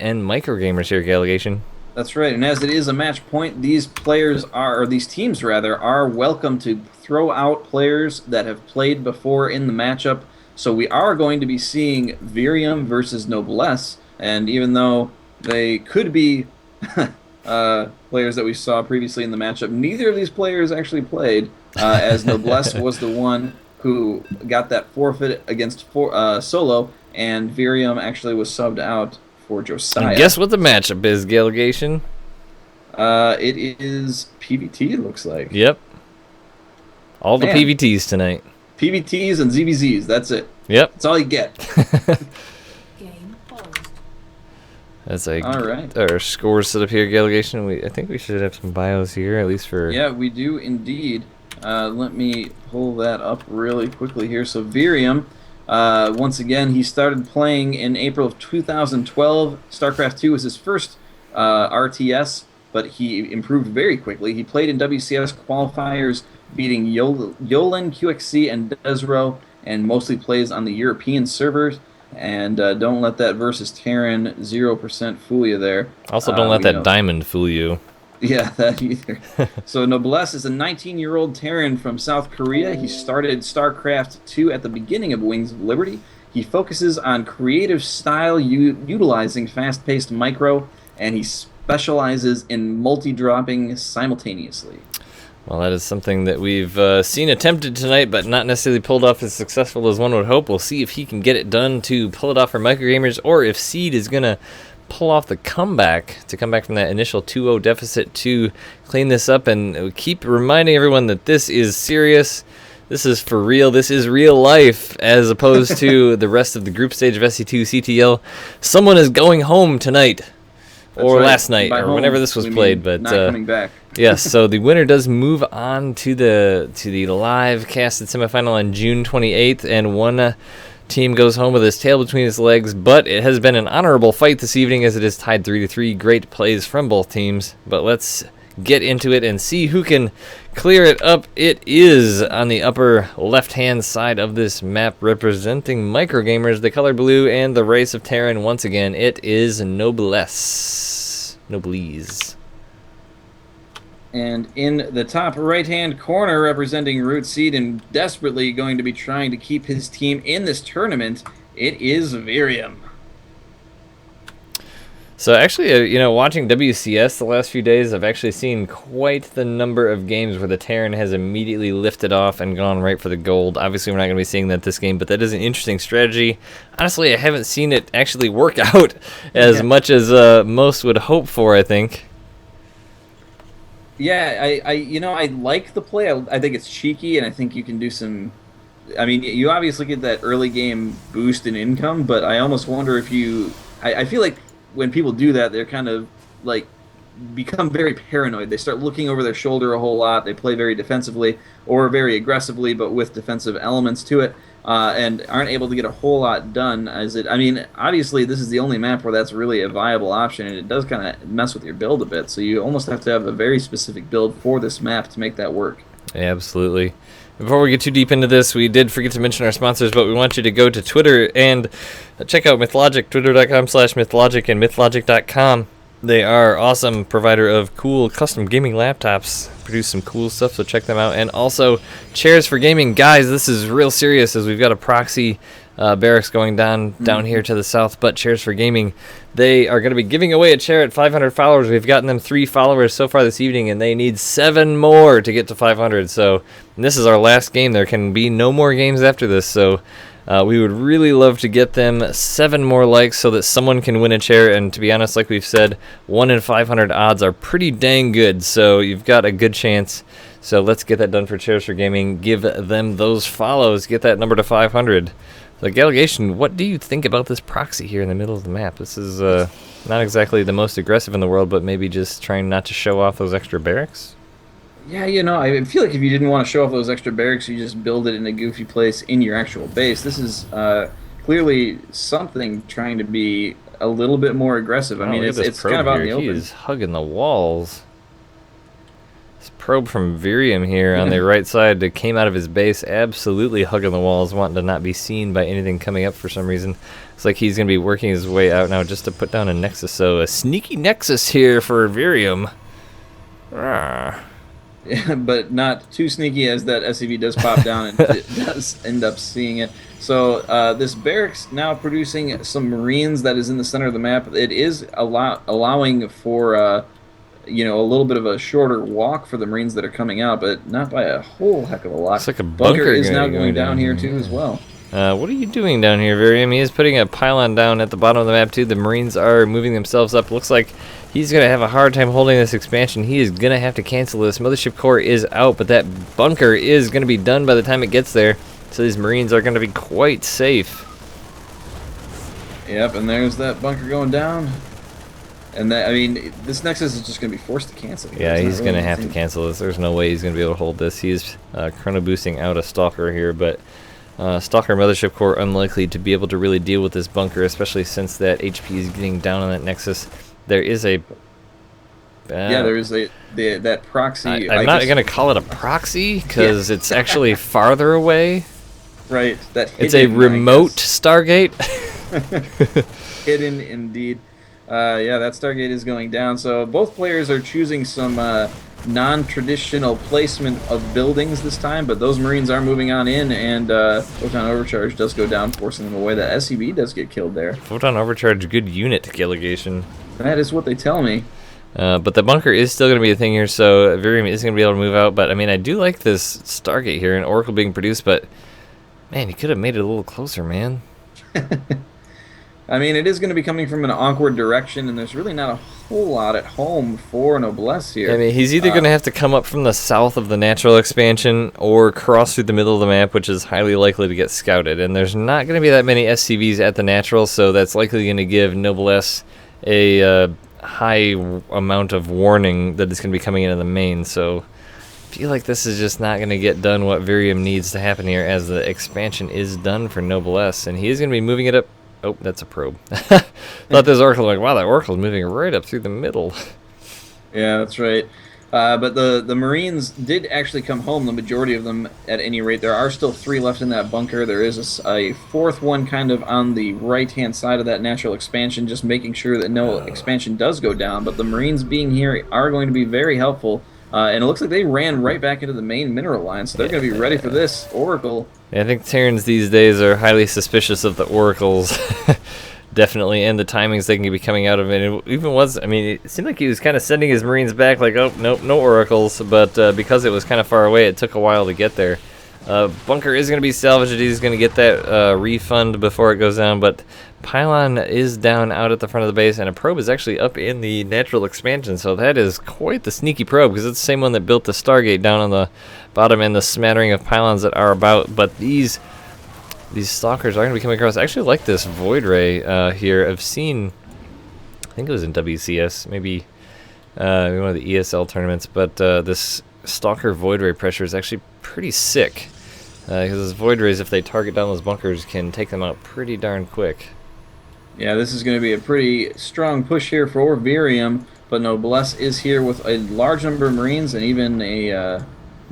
and MicroGamerZ here, Gallegation. That's right, and as it is a match point, these players are, or these teams rather, are welcome to throw out players that have played before in the matchup. So we are going to be seeing Virium versus Noblesse, and even though they could be players that we saw previously in the matchup, neither of these players actually played, as Noblesse was the one who got that forfeit against Solo, and Virium actually was subbed out for Josiah. And guess what the matchup is, Gallegation? It is PVT, it looks like. Yep. All the Man. PVTs tonight. PVTs and ZVZs, that's it. Yep. That's all you get. Game paused. That's like All right. our scores set up here, Gallegation. I think we should have some bios here, at least for... Yeah, we do indeed. Let me pull that up really quickly here. So Virium, once again, he started playing in April of 2012. StarCraft 2 was his first RTS, but he improved very quickly. He played in WCS qualifiers, beating Yolan, QXC, and Desro, and mostly plays on the European servers. And don't let that versus Terran 0% fool you there. Also, don't let that diamond fool you. Yeah, that either. So Noblesse is a 19-year-old Terran from South Korea. He started StarCraft 2 at the beginning of Wings of Liberty. He focuses on creative style utilizing fast-paced micro, and he specializes in multi-dropping simultaneously. Well, that is something that we've seen attempted tonight, but not necessarily pulled off as successful as one would hope. We'll see if he can get it done to pull it off for MicroGamerZ, or if Seed is going to pull off the comeback, to come back from that initial 2-0 deficit to clean this up. And keep reminding everyone that this is serious. This is for real. This is real life, as opposed to the rest of the group stage of SC2CTL. Someone is going home tonight. Or right. last night, By or home, whenever this was we played, mean but not coming back. yes. So the winner does move on to the live casted semifinal on June 28th, and one team goes home with his tail between his legs. But it has been an honorable fight this evening, as it is tied 3-3. Great plays from both teams. But let's get into it and see who can clear it up. It is on the upper left-hand side of this map, representing MicroGamerZ, the color blue, and the race of Terran. Once again, it is Noblesse. Noblesse. And in the top right-hand corner, representing Root Seed and desperately going to be trying to keep his team in this tournament, it is Virium. So actually, watching WCS the last few days, I've actually seen quite the number of games where the Terran has immediately lifted off and gone right for the gold. Obviously, we're not going to be seeing that this game, but that is an interesting strategy. Honestly, I haven't seen it actually work out as much as most would hope for, I think. Yeah, I like the play. I think it's cheeky, and I think you can do some... I mean, you obviously get that early game boost in income, but I almost wonder if you... I feel like when people do that, they're kind of, like, become very paranoid. They start looking over their shoulder a whole lot. They play very defensively or very aggressively, but with defensive elements to it, and aren't able to get a whole lot done. I mean, obviously, this is the only map where that's really a viable option, and it does kind of mess with your build a bit. So you almost have to have a very specific build for this map to make that work. Yeah, absolutely. Before we get too deep into this, we did forget to mention our sponsors, but we want you to go to Twitter and check out MythLogic, twitter.com/MythLogic and MythLogic.com. They are awesome provider of cool custom gaming laptops. Produce some cool stuff, so check them out. And also, Chairs for Gaming. Guys, this is real serious, as we've got a proxy barracks going down here to the south, but Chairs for Gaming, they are going to be giving away a chair at 500 followers. We've gotten them 3 followers so far this evening, and they need 7 more to get to 500. So this is our last game. There can be no more games after this, so we would really love to get them 7 more likes so that someone can win a chair. And to be honest, like we've said, 1 in 500 odds are pretty dang good, so you've got a good chance. So let's get that done for Chairs for Gaming. Give them those follows. Get that number to 500. The Gallegation, what do you think about this proxy here in the middle of the map? This is not exactly the most aggressive in the world, but maybe just trying not to show off those extra barracks? Yeah, I feel like if you didn't want to show off those extra barracks, you just build it in a goofy place in your actual base. This is clearly something trying to be a little bit more aggressive. I mean, it's kind of out in the open. He is hugging the walls. This probe from Virium here on the right side that came out of his base, absolutely hugging the walls, wanting to not be seen by anything coming up for some reason. It's like he's going to be working his way out now just to put down a Nexus. So a sneaky Nexus here for Virium. Ah. Yeah, but not too sneaky, as that SCV does pop down and it does end up seeing it. So this barracks now producing some Marines that is in the center of the map. It is allowing for you know, a little bit of a shorter walk for the Marines that are coming out, but not by a whole heck of a lot. Looks like a bunker is now going down here too as well. What are you doing down here, Virium? He is putting a pylon down at the bottom of the map too. The Marines are moving themselves up. Looks like he's going to have a hard time holding this expansion. He is going to have to cancel this. Mothership core is out, but that bunker is going to be done by the time it gets there. So these Marines are going to be quite safe. Yep, and there's that bunker going down. And that, I mean, this Nexus is just going to be forced to cancel. Yeah, he's going to have to cancel this. There's no way he's going to be able to hold this. He's chrono boosting out a Stalker here, but Stalker Mothership Core unlikely to be able to really deal with this bunker, especially since that HP is getting down on that Nexus. There is a... yeah, there is that proxy. I'm not going to call it a proxy, because it's actually farther away. Right. It's a remote Stargate. Hidden indeed. Yeah, that Stargate is going down. So both players are choosing some non-traditional placement of buildings this time, but those Marines are moving on in, and Photon Overcharge does go down, forcing them away. That SCV does get killed there. Photon Overcharge, good unit killigation. That is what they tell me. But the bunker is still going to be a thing here, so Virium is going to be able to move out. But, I mean, I do like this Stargate here and Oracle being produced, but, man, you could have made it a little closer, man. I mean, it is going to be coming from an awkward direction, and there's really not a whole lot at home for Noblesse here. I mean, he's either going to have to come up from the south of the natural expansion or cross through the middle of the map, which is highly likely to get scouted. And there's not going to be that many SCVs at the natural, so that's likely going to give Noblesse a high amount of warning that it's going to be coming into the main. So I feel like this is just not going to get done what Virium needs to happen here, as the expansion is done for Noblesse. And he is going to be moving it up. Oh, that's a probe. Thought this Oracle, like, wow, that Oracle's moving right up through the middle. Yeah, that's right. But the Marines did actually come home, the majority of them at any rate. There are still 3 left in that bunker. There is a 4th one kind of on the right-hand side of that natural expansion, just making sure that no expansion does go down. But the Marines being here are going to be very helpful. And it looks like they ran right back into the main mineral line, so they're going to be ready for this Oracle. Yeah, I think Terrans these days are highly suspicious of the Oracles. Definitely, and the timings they can be coming out of it. It even was, I mean, it seemed like he was kind of sending his Marines back, like, oh, nope, no Oracles. But because it was kind of far away, it took a while to get there. Bunker is going to be salvaged. He's going to get that refund before it goes down, but Pylon is down out at the front of the base, and a probe is actually up in the natural expansion, so that is quite the sneaky probe, because it's the same one that built the Stargate down on the bottom, and the smattering of pylons that are about. But these stalkers are going to be coming across. I actually like this Void Ray here. I've seen, I think it was in WCS, maybe one of the ESL tournaments, but this Stalker Void Ray pressure is actually pretty sick, because those Void Rays, if they target down those bunkers, can take them out pretty darn quick. Yeah, this is going to be a pretty strong push here for Virium, but Noblesse is here with a large number of Marines and even a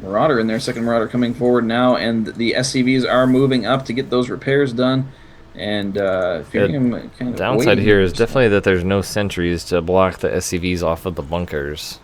Marauder in there, second Marauder coming forward now, and the SCVs are moving up to get those repairs done. And Virium kind of downside here is definitely that there's no sentries to block the SCVs off of the bunkers.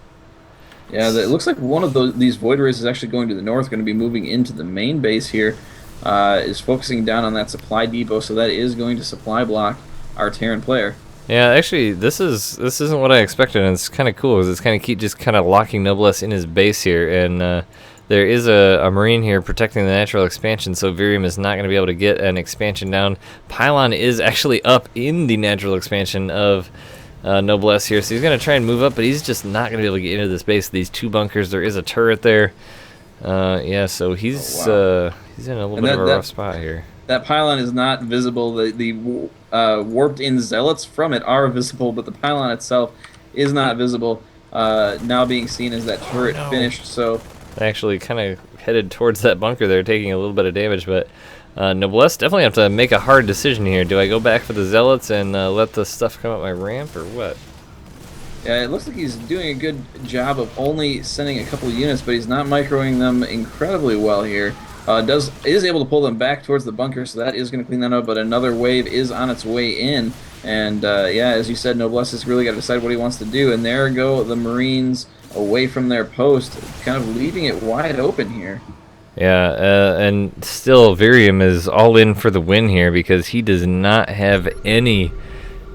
Yeah, it looks like one of these Void Rays is actually going to the north, going to be moving into the main base here, is focusing down on that supply depot, so that is going to supply block our Terran player. Yeah, actually, this isn't what I expected, and it's kind of cool, because it's kind of locking Noblesse in his base here, and there is a Marine here protecting the natural expansion, so Virium is not going to be able to get an expansion down. Pylon is actually up in the natural expansion of Noblesse here, so he's going to try and move up, but he's just not going to be able to get into this base. These 2 bunkers, there is a turret there. Yeah, so he's in a little bit of a rough spot here. That pylon is not visible. The warped-in zealots from it are visible, but the pylon itself is not visible. Now being seen as that turret finished. So actually kind of headed towards that bunker there, taking a little bit of damage, but Noblesse definitely have to make a hard decision here. Do I go back for the zealots and let the stuff come up my ramp, or what? Yeah, it looks like he's doing a good job of only sending a couple of units, but he's not microing them incredibly well here. Is able to pull them back towards the bunker, so that is going to clean that up, but another wave is on its way in. And yeah, as you said, Noblesse has really got to decide what he wants to do. And there go the Marines away from their post, kind of leaving it wide open here. Yeah, and still Virium is all in for the win here because he does not have any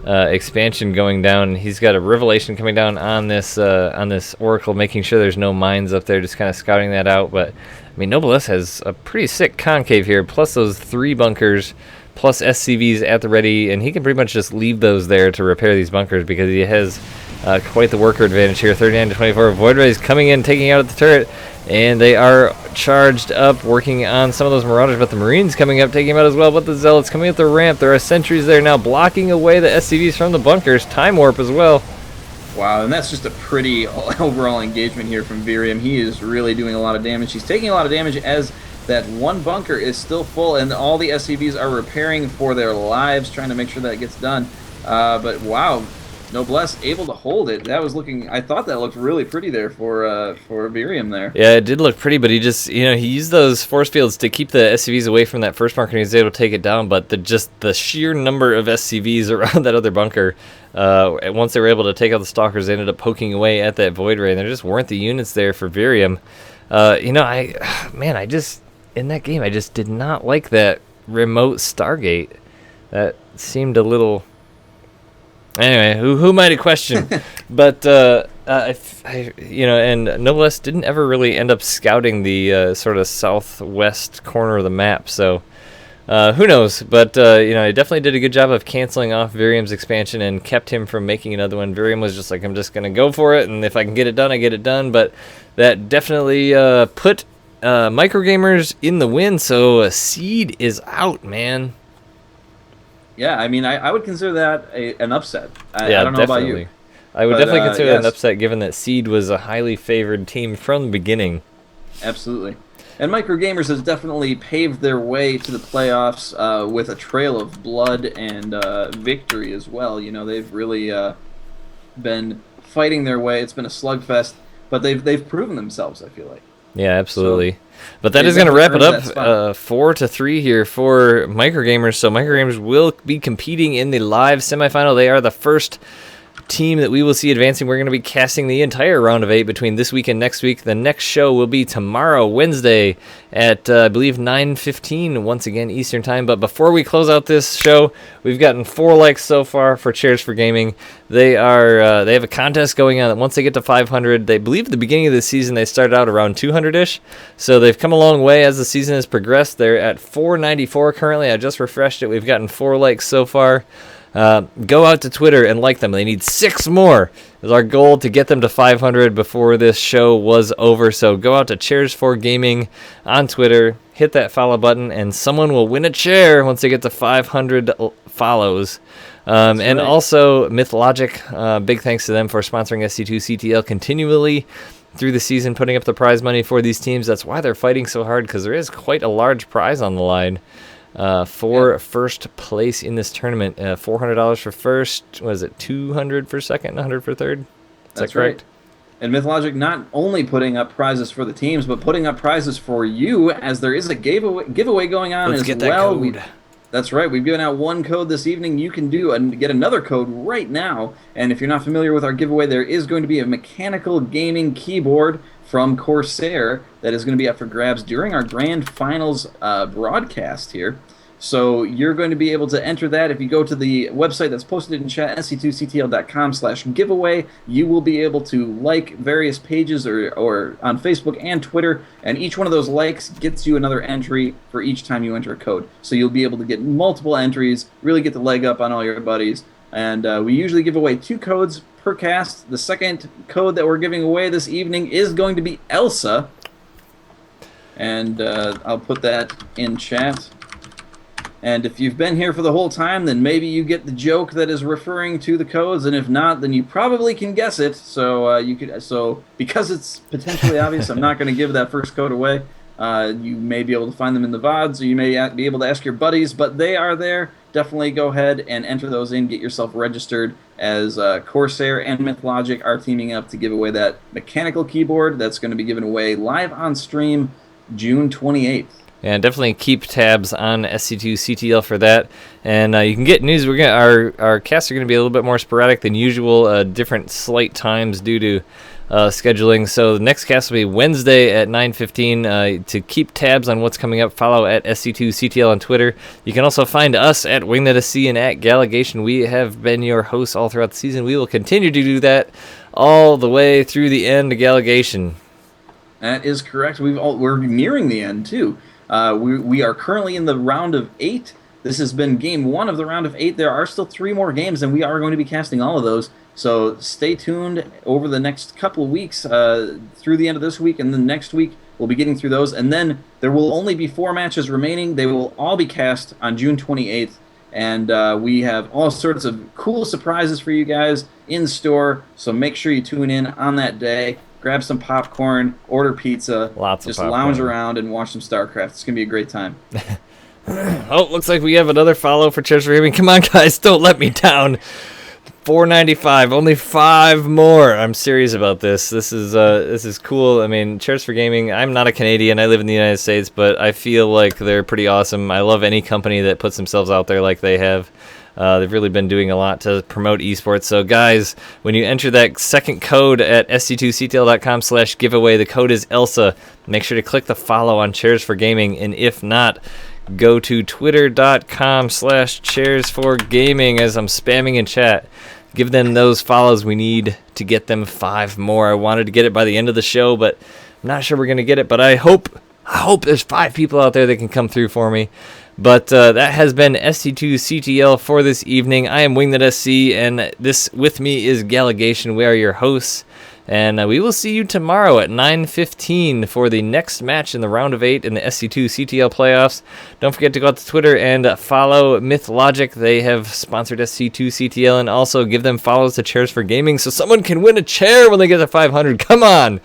expansion going down. He's got a Revelation coming down on this Oracle, making sure there's no mines up there, just kind of scouting that out. But I mean, Noblesse has a pretty sick concave here, plus those 3 bunkers, plus SCVs at the ready, and he can pretty much just leave those there to repair these bunkers because he has quite the worker advantage here. 39 to 24. Void Rays coming in, taking out at the turret, and they are charged up, working on some of those Marauders, but the Marines coming up, taking them out as well. But the Zealots coming up the ramp. There are sentries there now, blocking away the SCVs from the bunkers. Time Warp as well. Wow, and that's just a pretty overall engagement here from Virium. He is really doing a lot of damage. He's taking a lot of damage as that one bunker is still full, and all the SCVs are repairing for their lives, trying to make sure that gets done. But wow, Noblesse able to hold it. That was looking. I thought that looked really pretty there for Virium there. Yeah, it did look pretty, but he just, he used those force fields to keep the SCVs away from that first bunker, and he was able to take it down. But the sheer number of SCVs around that other bunker, once they were able to take out the stalkers, they ended up poking away at that Void Ray, and there just weren't the units there for Virium. I just in that game, I just did not like that remote Stargate. That seemed a little. Anyway, who might have questioned? But and Noblesse didn't ever really end up scouting the sort of southwest corner of the map. So who knows? But he definitely did a good job of canceling off Virium's expansion and kept him from making another one. Virium was just like, I'm just gonna go for it, and if I can get it done, I get it done. But that definitely put MicroGamerZ in the win. So Seed is out, man. Yeah, I mean, I would consider that an upset. I don't know definitely. about you. I would definitely consider that an upset, given that Seed was a highly favored team from the beginning. Absolutely. And MicroGamerZ has definitely paved their way to the playoffs with a trail of blood and victory as well. They've really been fighting their way. It's been a slugfest, but they've proven themselves, I feel like. Yeah, absolutely. But that is going to wrap it up 4-3 here for MicroGamerZ. So MicroGamerZ will be competing in the live semifinal. They are the first team that we will see advancing. We're going to be casting the entire round of 8 between this week and next week. The next show will be tomorrow, Wednesday, at I believe 9:15 once again Eastern time. But before we close out this show, we've gotten 4 likes so far for Chairs for Gaming. They have a contest going on that once they get to 500, they believe at the beginning of the season they started out around 200-ish. So they've come a long way as the season has progressed. They're at 494 currently. I just refreshed it. We've gotten 4 likes so far. Go out to Twitter and like them. They need 6 more. Is our goal to get them to 500 before this show was over. So go out to Chairs for Gaming on Twitter, hit that follow button, and someone will win a chair once they get to 500 follows. And right. Also MythLogic, big thanks to them for sponsoring SC2CTL continually through the season, putting up the prize money for these teams. That's why they're fighting so hard, because there is quite a large prize on the line. For first place in this tournament, $400 for first. Was it $200 for second, $100 for third? That's correct. Right. And MythLogic not only putting up prizes for the teams, but putting up prizes for you, as there is a giveaway going on as well. That's right. We've given out 1 code this evening. You can get another code right now. And if you're not familiar with our giveaway, there is going to be a mechanical gaming keyboard from Corsair that is going to be up for grabs during our grand finals broadcast here. So you're going to be able to enter that. If you go to the website that's posted in chat, sc2ctl.com/giveaway, you will be able to like various pages or on Facebook and Twitter, and each one of those likes gets you another entry for each time you enter a code. So you'll be able to get multiple entries, really get the leg up on all your buddies. And we usually give away 2 codes per cast. The second code that we're giving away this evening is going to be Elsa. And I'll put that in chat. And if you've been here for the whole time, then maybe you get the joke that is referring to the codes, and if not, then you probably can guess it. So because it's potentially obvious, I'm not going to give that first code away. You may be able to find them in the VODs, or you may be able to ask your buddies, but they are there. definitely go ahead and enter those in. Get yourself registered, as Corsair and MythLogic are teaming up to give away that mechanical keyboard that's going to be given away live on stream June 28th. And definitely keep tabs on SC2CTL for that. And you can get news. Our casts are going to be a little bit more sporadic than usual, different slight times due to scheduling. So the next cast will be Wednesday at 9:15. To keep tabs on what's coming up, follow at SC2CTL on Twitter. You can also find us at WingNetSC and at Galligation. We have been your hosts all throughout the season. We will continue to do that all the way through the end of Galligation. That is correct. We're nearing the end too. We are currently in the round of 8. This has been game 1 of the round of 8. There are still 3 more games, and we are going to be casting all of those. So stay tuned over the next couple of weeks, through the end of this week, and then next week we'll be getting through those. And then there will only be 4 matches remaining. They will all be cast on June 28th. And we have all sorts of cool surprises for you guys in store. So make sure you tune in on that day. Grab some popcorn, order pizza, just lounge around and watch some StarCraft. It's going to be a great time. Oh, looks like we have another follow for Chairs for Gaming. Come on, guys, don't let me down. 495, only 5 more. I'm serious about this. This is cool. I mean, Chairs for Gaming, I'm not a Canadian. I live in the United States, but I feel like they're pretty awesome. I love any company that puts themselves out there like they have. They've really been doing a lot to promote esports. So, guys, when you enter that second code at sc2ctl.com/giveaway, the code is ELSA. Make sure to click the follow on Chairs for Gaming. And if not, go to twitter.com/Chairs for Gaming as I'm spamming in chat. Give them those follows. We need to get them 5 more. I wanted to get it by the end of the show, but I'm not sure we're going to get it. But I hope there's 5 people out there that can come through for me. But that has been SC2CTL for this evening. I am WingNetSC, and this with me is Galligation. We are your hosts, and we will see you tomorrow at 9:15 for the next match in the round of 8 in the SC2CTL playoffs. Don't forget to go out to Twitter and follow MythLogic. They have sponsored SC2CTL, and also give them follows to Chairs for Gaming so someone can win a chair when they get to 500. Come on!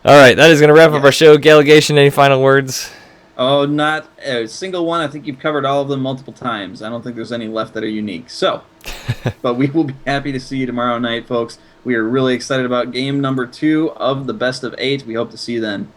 All right, that is going to wrap up our show. Galligation, any final words? Oh, not a single one. I think you've covered all of them multiple times. I don't think there's any left that are unique. So, but we will be happy to see you tomorrow night, folks. We are really excited about game number 2 of the best of 8. We hope to see you then.